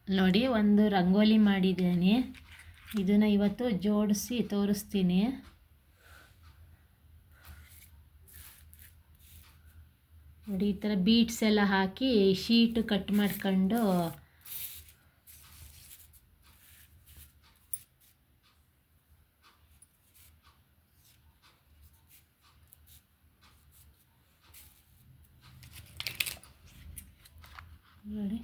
ನೋಡಿ ಒಂದು ರಂಗೋಲಿ ಮಾಡಿದ್ದೇನೆ. ಇದನ್ನು ಇವತ್ತು ಜೋಡಿಸಿ ತೋರಿಸ್ತೀನಿ. ನೋಡಿ, ಈ ಥರ ಬೀಡ್ಸ್ ಎಲ್ಲ ಹಾಕಿ ಶೀಟ್ ಕಟ್ ಮಾಡ್ಕೊಂಡು ನೋಡಿ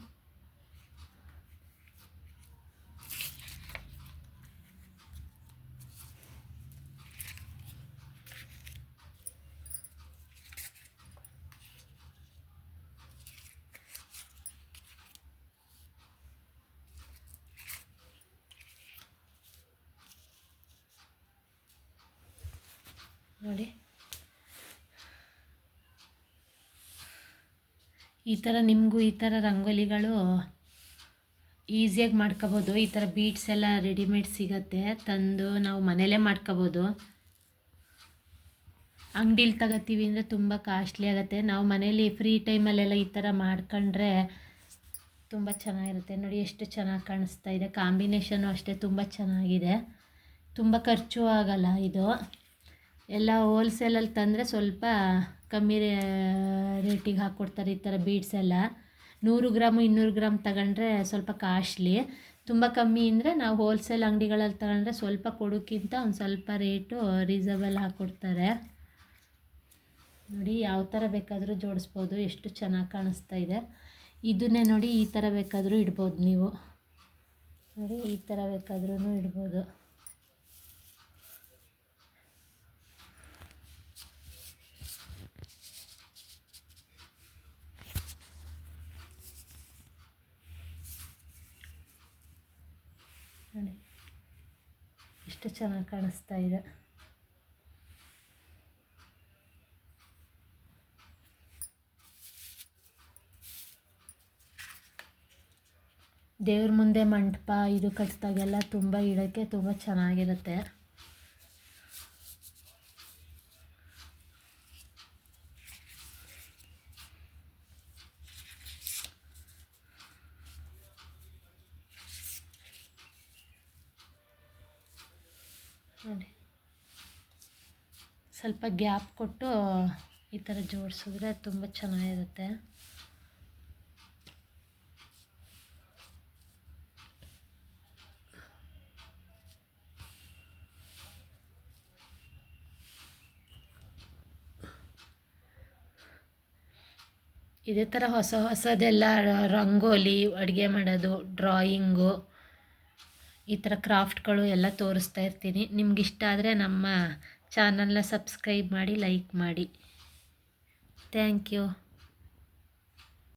ನೋಡಿ ಈ ಥರ ನಿಮಗೂ ಈ ಥರ ರಂಗೋಲಿಗಳು ಈಸಿಯಾಗಿ ಮಾಡ್ಕೋಬೋದು. ಈ ಥರ ಬೀಡ್ಸ್ ಎಲ್ಲ ರೆಡಿಮೇಡ್ ಸಿಗತ್ತೆ, ತಂದು ನಾವು ಮನೇಲೇ ಮಾಡ್ಕೋಬೋದು. ಅಂಗಡೀಲಿ ತಗೋತೀವಿ ಅಂದರೆ ತುಂಬ ಕಾಸ್ಟ್ಲಿ ಆಗುತ್ತೆ. ನಾವು ಮನೇಲಿ ಫ್ರೀ ಟೈಮಲ್ಲೆಲ್ಲ ಈ ಥರ ಮಾಡ್ಕೊಂಡ್ರೆ ತುಂಬ ಚೆನ್ನಾಗಿರುತ್ತೆ. ನೋಡಿ ಎಷ್ಟು ಚೆನ್ನಾಗಿ ಕಾಣಿಸ್ತಾ ಇದೆ. ಕಾಂಬಿನೇಷನು ಅಷ್ಟೇ ತುಂಬ ಚೆನ್ನಾಗಿದೆ. ತುಂಬ ಖರ್ಚು ಆಗಲ್ಲ. ಇದು ಎಲ್ಲ ಹೋಲ್ಸೇಲಲ್ಲಿ ತಂದರೆ ಸ್ವಲ್ಪ ಕಮ್ಮಿ ರೇಟಿಗೆ ಹಾಕ್ಕೊಡ್ತಾರೆ. ಈ ಥರ ಬೀಡ್ಸ್ ಎಲ್ಲ 100 ಗ್ರಾಮು 200 ಗ್ರಾಮ್ ತಗೊಂಡ್ರೆ ಸ್ವಲ್ಪ ಕಾಸ್ಟ್ಲಿ. ತುಂಬ ಕಮ್ಮಿ ಅಂದರೆ ನಾವು ಹೋಲ್ಸೇಲ್ ಅಂಗಡಿಗಳಲ್ಲಿ ತಗೊಂಡ್ರೆ ಸ್ವಲ್ಪ ಕೊಡೋಕ್ಕಿಂತ ಒಂದು ಸ್ವಲ್ಪ ರೇಟು ರೀಸನಬಲ್ ಹಾಕ್ಕೊಡ್ತಾರೆ. ನೋಡಿ ಯಾವ ಥರ ಬೇಕಾದರೂ ಜೋಡಿಸ್ಬೋದು. ಎಷ್ಟು ಚೆನ್ನಾಗಿ ಕಾಣಿಸ್ತಾ ಇದೆ. ಇದನ್ನೇ ನೋಡಿ ಈ ಥರ ಬೇಕಾದರೂ ಇಡ್ಬೋದು ನೀವು. ನೋಡಿ ಈ ಥರ ಬೇಕಾದ್ರೂ ಇಡ್ಬೋದು. ನೋಡಿ ಎಷ್ಟು ಚೆನ್ನಾಗಿ ಕಾಣಿಸ್ತಾ ಇದೆ. ದೇವ್ರ ಮುಂದೆ ಮಂಟಪ ಇದು ಕಟ್ಟಿದಾಗೆಲ್ಲ ತುಂಬ ಇಡೋಕ್ಕೆ ತುಂಬ ಚೆನ್ನಾಗಿರುತ್ತೆ. ನೋಡಿ ಸ್ವಲ್ಪ ಗ್ಯಾಪ್ ಕೊಟ್ಟು ಈ ಥರ ಜೋಡಿಸಿದ್ರೆ ತುಂಬ ಚೆನ್ನಾಗಿರುತ್ತೆ. ಇದೇ ಥರ ಹೊಸದೆಲ್ಲ ರಂಗೋಲಿ, ಅಡುಗೆ ಮಾಡೋದು, ಡ್ರಾಯಿಂಗು, ಈ ಥರ ಕ್ರಾಫ್ಟ್ಗಳು ಎಲ್ಲ ತೋರಿಸ್ತಾ ಇರ್ತೀನಿ. ನಿಮಗಿಷ್ಟ ಆದರೆ ನಮ್ಮ ಚಾನಲ್ನ ಸಬ್ಸ್ಕ್ರೈಬ್ ಮಾಡಿ, ಲೈಕ್ ಮಾಡಿ. Thank you.